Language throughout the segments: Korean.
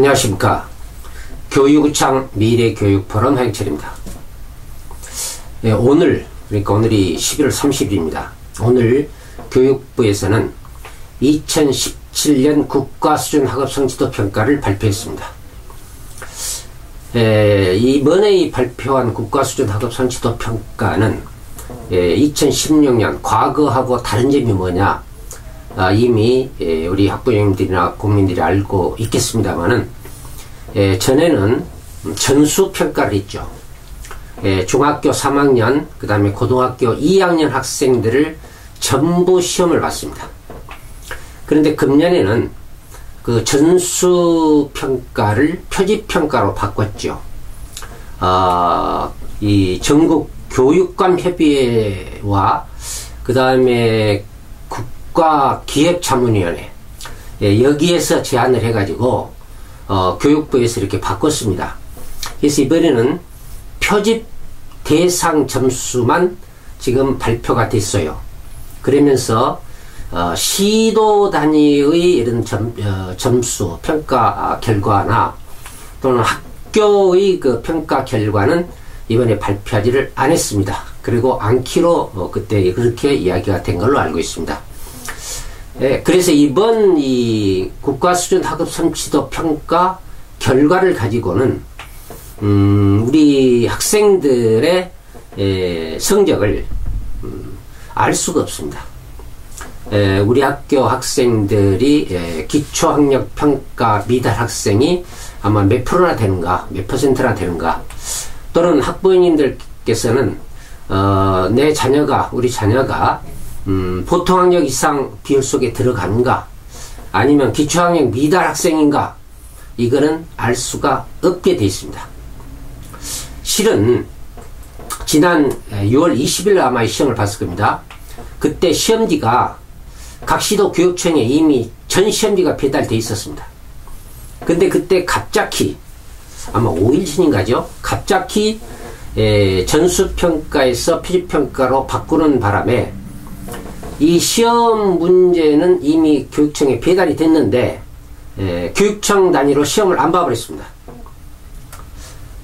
안녕하십니까. 교육청 미래교육포럼 황영철입니다. 네, 그러니까 오늘이 11월 30일입니다. 오늘 교육부에서는 2017년 국가수준 학업성취도평가를 발표했습니다. 이번에 발표한 국가수준 학업성취도평가는 2016년 과거하고 다른 점이 뭐냐, 이미 우리 학부모님들이나 국민들이 알고 있겠습니다만은, 전에는 전수평가를 했죠. 중학교 3학년 그 다음에 고등학교 2학년 학생들을 전부 시험을 봤습니다. 그런데 금년에는 그 전수평가를 표지평가로 바꿨죠. 이 전국교육감협의회와 그 다음에 국가기획자문위원회, 여기에서 제안을 해가지고 교육부에서 이렇게 바꿨습니다. 그래서 이번에는 표집 대상 점수만 지금 발표가 됐어요. 그러면서 시도 단위의 이런 점수 평가 결과나 또는 학교의 그 평가 결과는 이번에 발표하지를 않았습니다. 그리고 않기로 그때 그렇게 이야기가 된 걸로 알고 있습니다. 그래서 이번 이 국가수준 학업성취도 평가 결과를 가지고는 우리 학생들의 성적을 알 수가 없습니다. 우리 학교 학생들이 기초학력평가 미달 학생이 아마 몇 프로나 되는가, 몇 퍼센트나 되는가, 또는 학부모님들께서는 내 자녀가, 우리 자녀가 보통학력 이상 비율 속에 들어가는가, 아니면 기초학력 미달 학생인가, 이거는 알 수가 없게 되어 있습니다. 실은 지난 6월 20일 아마 시험을 봤을 겁니다. 그때 시험지가 각 시도 교육청에 이미 전 시험지가 배달되어 있었습니다. 근데 그때 갑자기 아마 5일 전인가죠? 갑자기 전수평가에서 표지평가로 바꾸는 바람에 이 시험 문제는 이미 교육청에 배달이 됐는데 교육청 단위로 시험을 안 봐버렸습니다.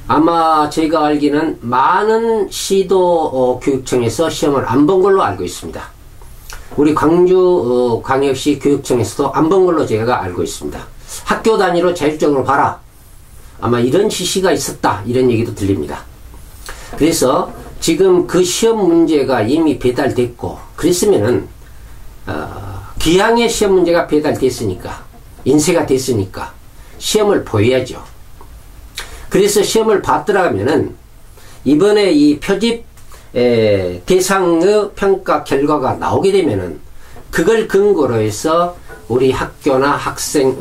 아마 제가 알기는 많은 시도 교육청에서 시험을 안 본 걸로 알고 있습니다. 우리 광주 광역시 교육청에서도 안 본 걸로 제가 알고 있습니다. 학교 단위로 자율적으로 봐라, 아마 이런 지시가 있었다, 이런 얘기도 들립니다. 그래서 지금 그 시험 문제가 이미 배달됐고, 그랬으면은 기항의 시험 문제가 배달됐으니까, 인쇄가 됐으니까 시험을 보여야죠. 그래서 시험을 봤더라면은 이번에 이 표집 대상의 평가 결과가 나오게 되면은 그걸 근거로 해서 우리 학교나 학생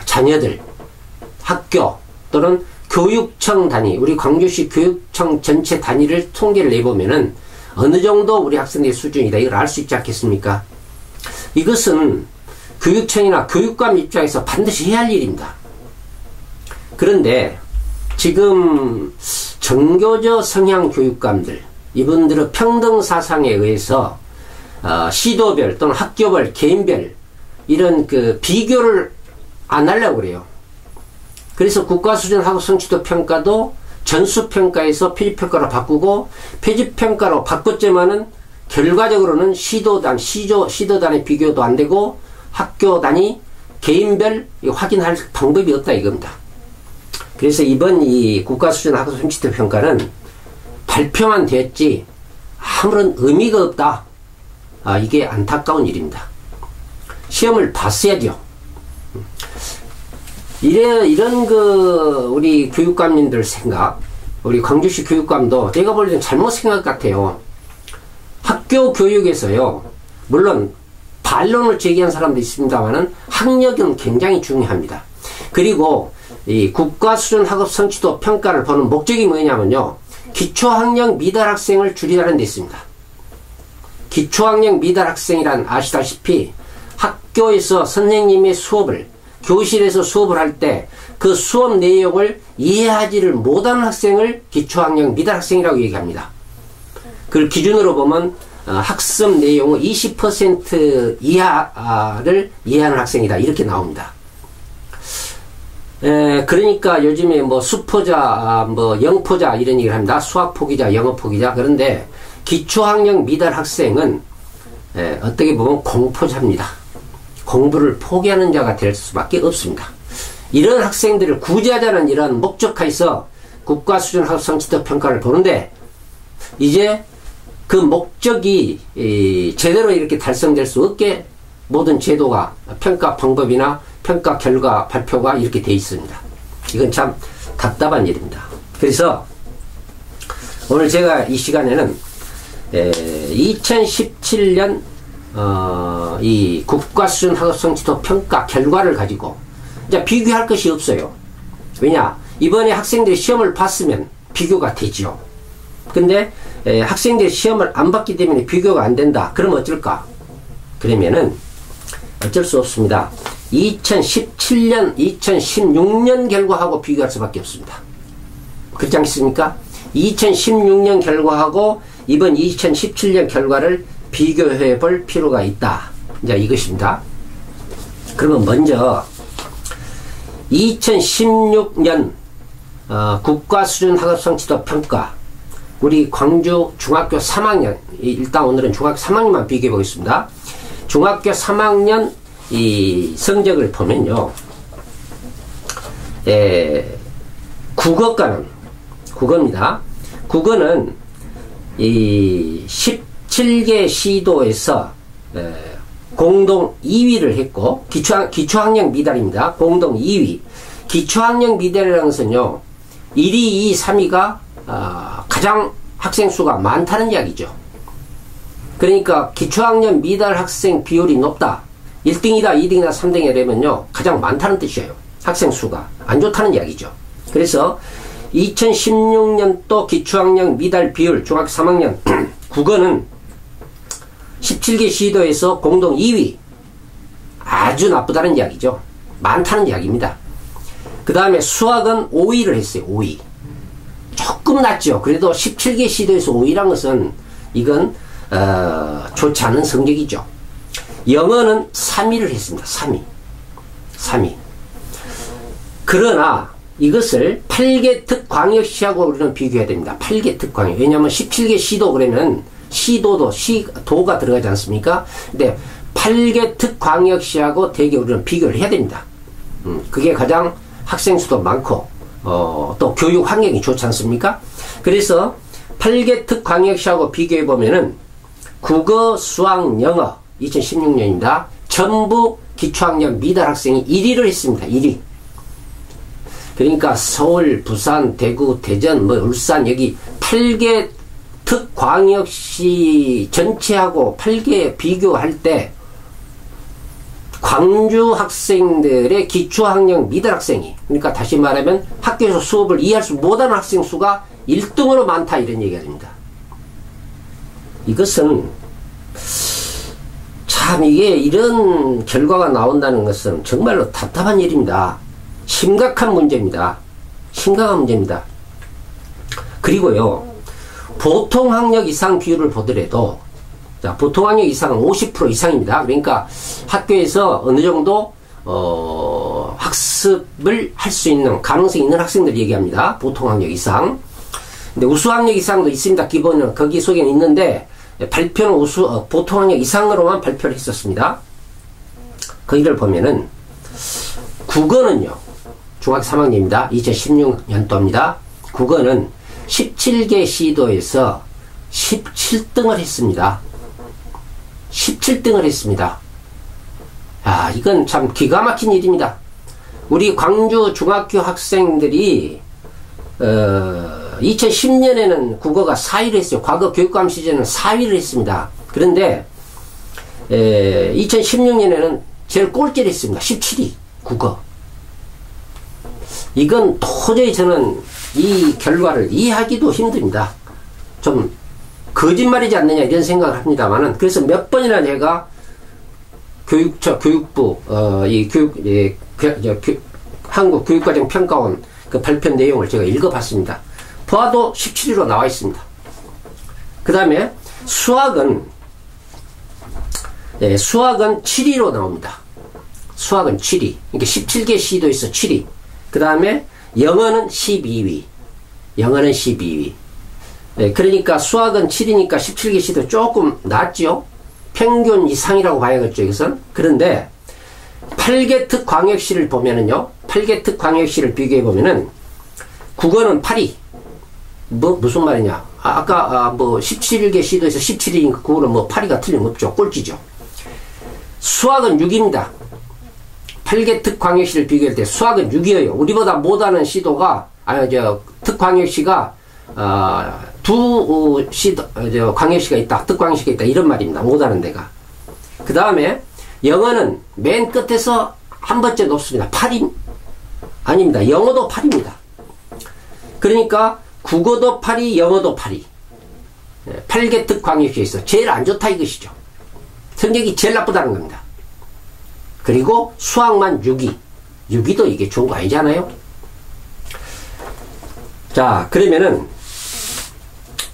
자녀들, 학교 또는 교육청 단위, 우리 광주시 교육청 전체 단위를 통계를 내보면은 어느 정도 우리 학생들의 수준이다, 이걸 알 수 있지 않겠습니까? 이것은 교육청이나 교육감 입장에서 반드시 해야 할 일입니다. 그런데 지금 정교조 성향 교육감들, 이분들은 평등 사상에 의해서 시도별 또는 학교별, 개인별 이런 그 비교를 안 하려고 그래요. 그래서 국가수준 학업성취도 평가도 전수평가에서 표지평가로 바꾸고, 표지평가로 바꿨지만은 결과적으로는 시도단의 비교도 안 되고 학교 단위, 개인별 확인할 방법이 없다, 이겁니다. 그래서 이번 이 국가수준 학업성취도 평가는 발표만 됐지 아무런 의미가 없다. 이게 안타까운 일입니다. 시험을 봤어야죠. 이런 우리 교육감님들 생각, 우리 광주시 교육감도 내가 볼 때는 잘못 생각 같아요. 학교 교육에서요, 물론 반론을 제기한 사람도 있습니다만은 학력은 굉장히 중요합니다. 그리고 이 국가수준 학업성취도 평가를 보는 목적이 뭐냐면요, 기초학력 미달 학생을 줄이라는 데 있습니다. 기초학력 미달 학생이란 아시다시피 학교에서 선생님의 수업을, 교실에서 수업을 할 때 그 수업 내용을 이해하지를 못하는 학생을 기초학력 미달 학생이라고 얘기합니다. 그걸 기준으로 보면 학습 내용의 20% 이하를 이해하는 학생이다, 이렇게 나옵니다. 그러니까 요즘에 뭐 수포자, 뭐 영포자 이런 얘기를 합니다. 수학 포기자, 영어 포기자. 그런데 기초학력 미달 학생은 어떻게 보면 공포자입니다. 공부를 포기하는 자가 될 수밖에 없습니다. 이런 학생들을 구제하자는 이런 목적하에서 국가 수준 학업 성취도 평가를 보는데 이제 그 목적이 제대로 이렇게 달성될 수 없게 모든 제도가 평가 방법이나 평가 결과 발표가 이렇게 돼 있습니다. 이건 참 답답한 일입니다. 그래서 오늘 제가 이 시간에는 2017년 이 국가 수준 학업 성취도 평가 결과를 가지고 이제 비교할 것이 없어요. 왜냐? 이번에 학생들이 시험을 봤으면 비교가 되지요. 근데 학생들이 시험을 안 봤기 때문에 비교가 안 된다. 그러면 어쩔까? 그러면은 어쩔 수 없습니다. 2017년, 2016년 결과하고 비교할 수밖에 없습니다. 그렇지 않습니까? 2016년 결과하고 이번 2017년 결과를 비교해 볼 필요가 있다. 이제 이것입니다. 그러면 먼저 2016년 국가 수준 학업 성취도 평가 우리 광주 중학교 3학년 일단 오늘은 중학교 3학년만 비교해 보겠습니다. 중학교 3학년 이 성적을 보면요. 국어입니다. 국어는 이 17개 시도에서 공동 2위를 했고 기초학력 미달입니다. 공동 2위. 기초학력 미달이라는 것은요. 1위, 2위, 3위가 가장 학생 수가 많다는 이야기죠. 그러니까 기초학력 미달 학생 비율이 높다. 1등이다, 2등이다, 3등이라면요. 가장 많다는 뜻이에요. 학생 수가. 안 좋다는 이야기죠. 그래서 2016년도 기초학력 미달 비율 중학교 3학년 국어는 17개 시도에서 공동 2위. 아주 나쁘다는 이야기죠. 많다는 이야기입니다. 그 다음에 수학은 5위를 했어요. 5위. 조금 낮죠. 그래도 17개 시도에서 5위란 것은 이건 좋지 않은 성적이죠. 영어는 3위를 했습니다. 3위. 그러나 이것을 8개 특광역시하고 우리는 비교해야 됩니다. 8개 특광역. 왜냐하면 17개 시도 그러면 시도가 들어가지 않습니까? 근데 8개 특광역시하고 대개 우리는 비교를 해야 됩니다. 그게 가장 학생 수도 많고 또 교육 환경이 좋지 않습니까? 그래서 8개 특광역시하고 비교해 보면은 국어, 수학, 영어 2016년입니다. 전부 기초학력 미달 학생이 1위를 했습니다. 1위. 그러니까 서울, 부산, 대구, 대전, 울산 여기 8개 특광역시 전체하고 8개 비교할 때 광주 학생들의 기초학력 미달 학생이 그러니까 다시 말하면 학교에서 수업을 이해할 수 못하는 학생 수가 1등으로 많다 이런 얘기가 됩니다. 이것은 참 이게 이런 결과가 나온다는 것은 정말로 답답한 일입니다. 심각한 문제입니다. 그리고요. 보통학력 이상 비율을 보더라도 자, 보통학력 이상은 50% 이상입니다. 그러니까 학교에서 어느 정도 학습을 할 수 있는 가능성이 있는 학생들 얘기합니다. 보통학력 이상. 근데 우수학력 이상도 있습니다. 기본은 거기 속에는 있는데 발표는 보통학력 이상으로만 발표를 했었습니다. 거기를 보면은 국어는요. 중학교 3학년입니다. 2016년도입니다. 국어는 17개 시도에서 17등을 했습니다. 17등을 했습니다. 아, 이건 참 기가 막힌 일입니다. 우리 광주 중학교 학생들이 2010년에는 국어가 4위를 했어요. 과거 교육감 시절에는 4위를 했습니다. 그런데 2016년에는 제일 꼴찌를 했습니다. 17위 국어. 이건 도저히 저는 이 결과를 이해하기도 힘듭니다. 좀 거짓말이지 않느냐 이런 생각을 합니다만은 그래서 몇 번이나 제가 교육부 한국교육과정평가원 그 발표 내용을 제가 읽어봤습니다. 보아도 17위로 나와 있습니다. 그 다음에 수학은 7위로 나옵니다. 수학은 7위. 그러니까 17개 시도에서 7위. 그 다음에 영어는 12위. 영어는 12위. 네, 그러니까 수학은 7이니까 17개 시도 조금 낮죠. 평균 이상이라고 봐야겠죠, 이것은. 그런데 8개 특광역시를 보면은요, 8개 특광역시를 비교해보면은 국어는 8위. 무슨 말이냐. 아까 17개 시도에서 17위니까 국어는 8위가 틀림없죠. 꼴찌죠. 수학은 6입니다. 8개 특광역시를 비교할 때 수학은 6이에요. 우리보다 못하는 시도가, 특광역시가, 광역시가 있다. 특광역시가 있다. 이런 말입니다. 못하는 데가. 그 다음에 영어는 맨 끝에서 한 번째 높습니다. 8위. 아닙니다. 영어도 8입니다. 그러니까 국어도 8위, 영어도 8위. 8개 특광역시에서 제일 안 좋다 이것이죠. 성적이 제일 나쁘다는 겁니다. 그리고 수학만 6위. 6위도 이게 좋은 거 아니잖아요. 자, 그러면은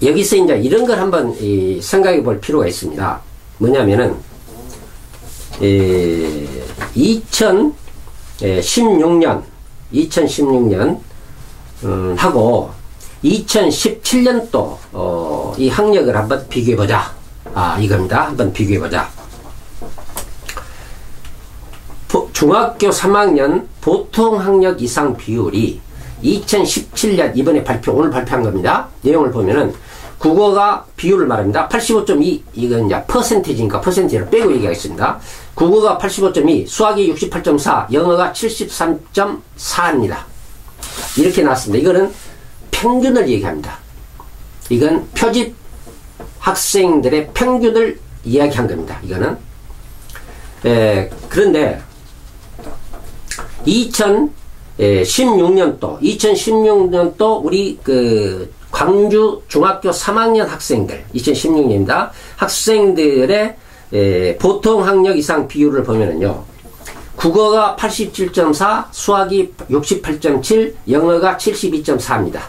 여기서 이제 이런 걸 한번 생각해 볼 필요가 있습니다. 뭐냐면은 2016년 하고 2017년도 이 학력을 한번 비교해 보자. 이겁니다. 한번 비교해 보자. 중학교 3학년 보통 학력 이상 비율이 2017년 이번에 오늘 발표한 겁니다. 내용을 보면은 국어가 비율을 말합니다. 85.2 이건 이제 퍼센티지니까 퍼센티지를 빼고 얘기하겠습니다. 국어가 85.2, 수학이 68.4, 영어가 73.4입니다. 이렇게 나왔습니다. 이거는 평균을 얘기합니다. 이건 표집 학생들의 평균을 이야기한 겁니다. 이거는. 그런데 2016년도 우리 광주 중학교 3학년 학생들 2016년입니다. 학생들의 보통 학력 이상 비율을 보면은요. 국어가 87.4, 수학이 68.7, 영어가 72.4입니다.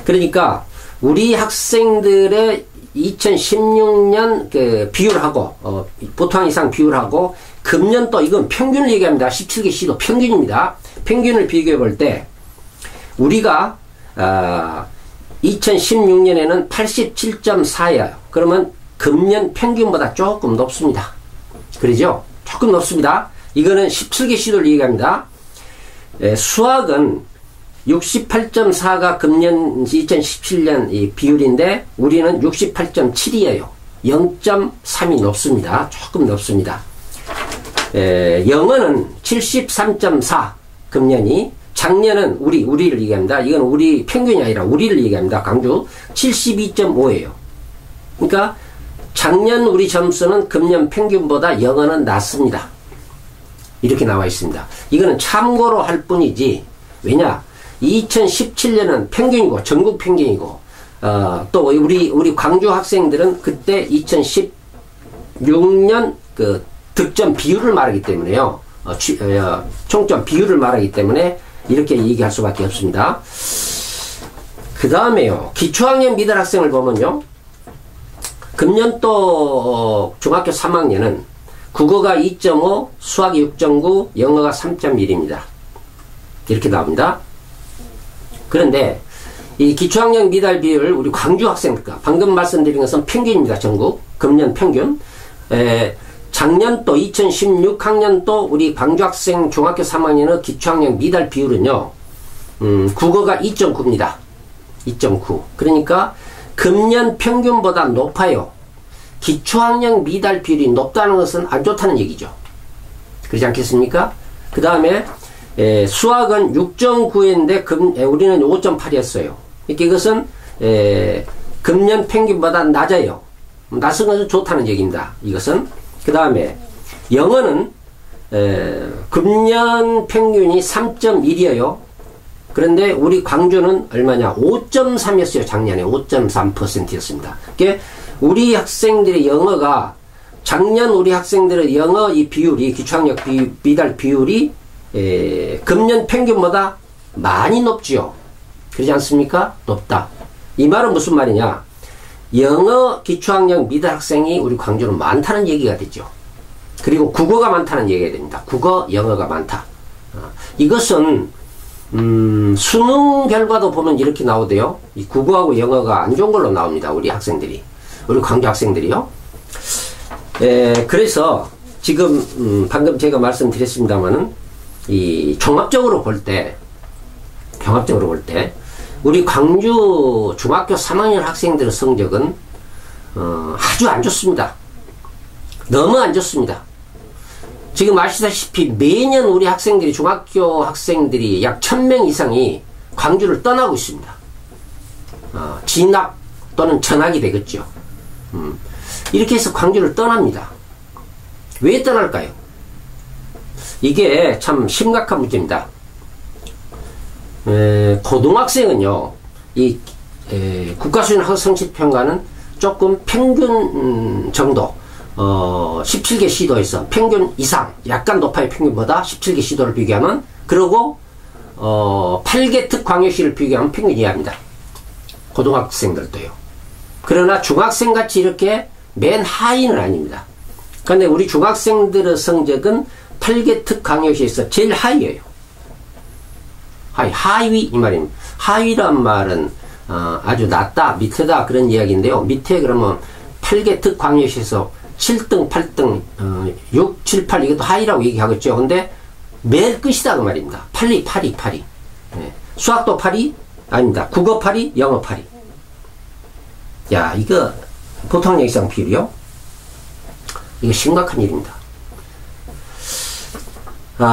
그러니까 우리 학생들의 2016년 비율하고 보통 이상 비율하고 금년도 이건 평균을 얘기합니다. 17개 시도 평균입니다. 평균을 비교해 볼 때 우리가 2016년에는 87.4예요. 그러면 금년 평균보다 조금 높습니다. 그러죠? 조금 높습니다. 이거는 17개 시도를 얘기합니다. 수학은 68.4가 금년 2017년 이 비율인데 우리는 68.7이에요. 0.3이 높습니다. 조금 높습니다. 영어는 73.4 금년이 작년은 우리를 얘기합니다. 이건 우리 평균이 아니라 우리를 얘기합니다. 강주 72.5예요. 그러니까 작년 우리 점수는 금년 평균보다 영어는 낮습니다. 이렇게 나와 있습니다. 이거는 참고로 할 뿐이지 왜냐 2017년은 평균이고 전국 평균이고 또 우리 광주 학생들은 그때 2016년 득점 비율을 말하기 때문에요. 총점 비율을 말하기 때문에 이렇게 얘기할 수밖에 없습니다. 그 다음에요. 기초학년 미달 학생을 보면요. 금년도 중학교 3학년은 국어가 2.5, 수학이 6.9, 영어가 3.1입니다. 이렇게 나옵니다. 그런데 이 기초학년 미달 비율 우리 광주 학생들 방금 말씀드린 것은 평균입니다. 전국 금년 평균. 작년도 2016학년도 우리 광주 학생 중학교 3학년의 기초학년 미달 비율은요. 국어가 2.9입니다. 2.9. 그러니까 금년 평균보다 높아요. 기초학년 미달 비율이 높다는 것은 안 좋다는 얘기죠. 그렇지 않겠습니까? 그 다음에 수학은 6.9인데 우리는 5.8이었어요. 그러니까 이것은 금년 평균보다 낮아요. 낮은 것은 좋다는 얘기입니다. 이것은. 그 다음에 영어는 금년 평균이 3.1이에요. 그런데 우리 광주는 얼마냐 5.3이었어요. 작년에 5.3%였습니다. 그러니까 우리 학생들의 영어가 작년 우리 학생들의 영어 이 비율이 기초학력 미달 비율이 금년 평균보다 많이 높지요. 그렇지 않습니까? 높다. 이 말은 무슨 말이냐? 영어 기초학력 미달 학생이 우리 광주는 많다는 얘기가 되죠. 그리고 국어가 많다는 얘기가 됩니다. 국어, 영어가 많다. 이것은 수능 결과도 보면 이렇게 나오대요. 이 국어하고 영어가 안 좋은 걸로 나옵니다. 우리 학생들이. 우리 광주 학생들이요. 그래서 지금 방금 제가 말씀드렸습니다만은 이 종합적으로 볼 때 우리 광주 중학교 3학년 학생들의 성적은 아주 안 좋습니다. 너무 안 좋습니다. 지금 아시다시피 매년 우리 학생들이, 중학교 학생들이 약 1000명 이상이 광주를 떠나고 있습니다. 진학 또는 전학이 되겠죠. 이렇게 해서 광주를 떠납니다. 왜 떠날까요? 이게 참 심각한 문제입니다. 고등학생은요, 이 국가수준 학성취평가는 조금 평균 정도, 17개 시도에서 평균 이상, 약간 높아요. 평균보다 17개 시도를 비교하면. 그리고 8개 특광역시를 비교하면 평균 이하입니다. 고등학생들도요. 그러나 중학생같이 이렇게 맨 하위는 아닙니다. 그런데 우리 중학생들의 성적은 8개 특광역시에서 제일 하위예요. 하위 이 말입니다. 하위란 말은 아주 낮다, 밑에다 그런 이야기인데요. 밑에 그러면 8개 특광역시에서 7등, 8등, 6, 7, 8 이것도 하위라고 얘기하겠죠. 근데 맨 끝이다 그 말입니다. 8위. 네. 수학도 8위? 아닙니다. 국어 8위, 영어 8위. 야, 이거 보통 역상 비율이요? 이거 심각한 일입니다.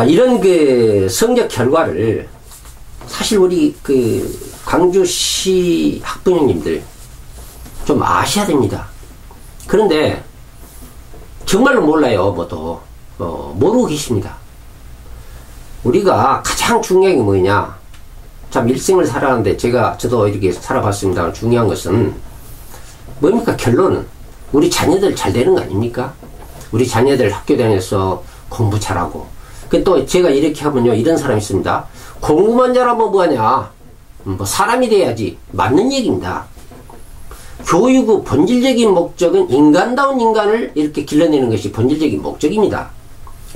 이런 그 성적 결과를 사실 우리 그 광주시 학부형님들 좀 아셔야 됩니다. 그런데 정말로 몰라요. 뭐도 모르고 계십니다. 우리가 가장 중요한 게 뭐냐, 참 일생을 살아가는데 저도 이렇게 살아봤습니다. 중요한 것은 뭡니까? 결론은 우리 자녀들 잘 되는 거 아닙니까? 우리 자녀들 학교 다녀서 공부 잘하고. 또 제가 이렇게 하면요, 이런 사람이 있습니다. 공부만 잘하면 뭐하냐, 뭐 사람이 돼야지. 맞는 얘기입니다. 교육의 본질적인 목적은 인간다운 인간을 이렇게 길러내는 것이 본질적인 목적입니다.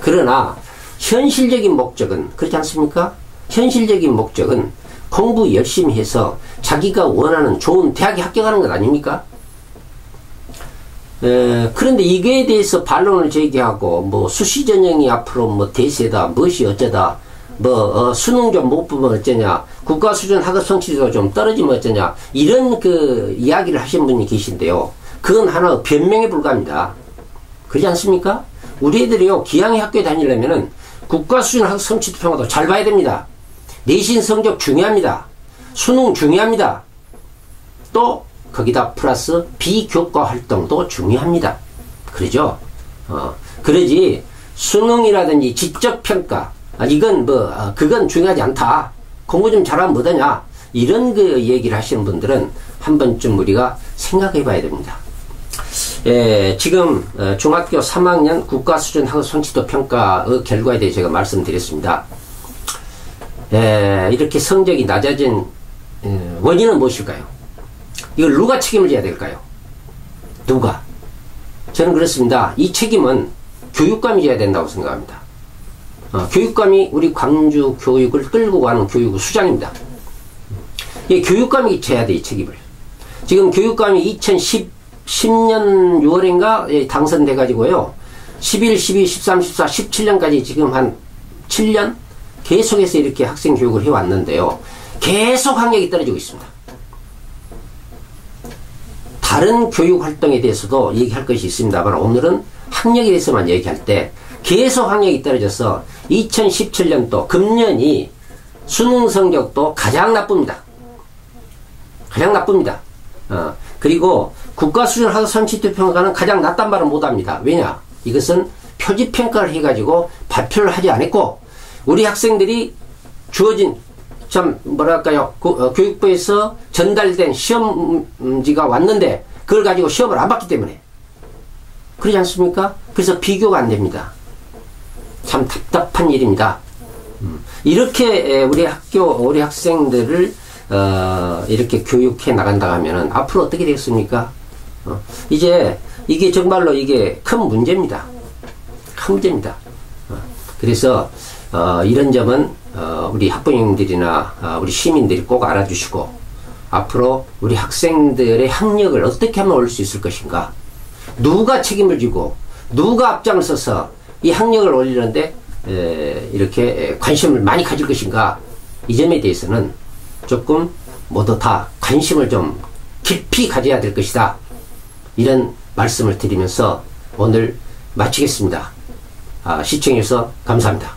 그러나 현실적인 목적은 그렇지 않습니까? 현실적인 목적은 공부 열심히 해서 자기가 원하는 좋은 대학에 합격하는 것 아닙니까? 그런데 이거에 대해서 반론을 제기하고, 뭐 수시 전형이 앞으로 뭐 대세다, 무엇이 어쩌다, 수능 좀 못 보면 어쩌냐, 국가 수준 학업 성취도 좀 떨어지면 어쩌냐, 이런 그 이야기를 하신 분이 계신데요. 그건 하나의 변명에 불과합니다. 그렇지 않습니까? 우리 애들이요, 기왕에 학교에 다니려면은 국가 수준 학업 성취도 평가도 잘 봐야 됩니다. 내신 성적 중요합니다. 수능 중요합니다. 또 거기다 플러스 비교과 활동도 중요합니다. 그러죠? 그러지 수능이라든지 지적평가, 이건 그건 중요하지 않다. 공부 좀 잘하면 뭐하냐. 이런 그 얘기를 하시는 분들은 한 번쯤 우리가 생각해 봐야 됩니다. 지금 중학교 3학년 국가수준 학업 성취도 평가의 결과에 대해 제가 말씀드렸습니다. 이렇게 성적이 낮아진 원인은 무엇일까요? 이걸 누가 책임을 져야 될까요? 누가? 저는 그렇습니다. 이 책임은 교육감이 져야 된다고 생각합니다. 교육감이 우리 광주 교육을 끌고 가는 교육의 수장입니다. 이 교육감이 져야 돼, 이 책임을. 지금 교육감이 2010년 6월인가 당선돼 가지고요. 11, 12, 13, 14, 17년까지 지금 한 7년 계속해서 이렇게 학생 교육을 해왔는데요. 계속 학력이 떨어지고 있습니다. 다른 교육 활동에 대해서도 얘기할 것이 있습니다만 오늘은 학력에 대해서만 얘기할 때 계속 학력이 떨어져서 2017년도 금년이 수능 성적도 가장 나쁩니다. 가장 나쁩니다. 그리고 국가수준 학업 성취도 평가는 가장 낮단 말은 못합니다. 왜냐? 이것은 표지평가를 해가지고 발표를 하지 않았고 우리 학생들이 주어진 교육부에서 전달된 시험지가 왔는데 그걸 가지고 시험을 안 봤기 때문에 그렇지 않습니까? 그래서 비교가 안 됩니다. 참 답답한 일입니다. 이렇게 우리 학생들을 이렇게 교육해 나간다 하면은 앞으로 어떻게 되겠습니까? 이제 이게 정말로 이게 큰 문제입니다. 큰 문제입니다. 그래서 이런 점은 우리 학부형들이나 우리 시민들이 꼭 알아주시고, 앞으로 우리 학생들의 학력을 어떻게 하면 올릴 수 있을 것인가, 누가 책임을 지고 누가 앞장서서 이 학력을 올리는데 이렇게 관심을 많이 가질 것인가, 이 점에 대해서는 조금 모두 다 관심을 좀 깊이 가져야 될 것이다, 이런 말씀을 드리면서 오늘 마치겠습니다. 시청해주셔서 감사합니다.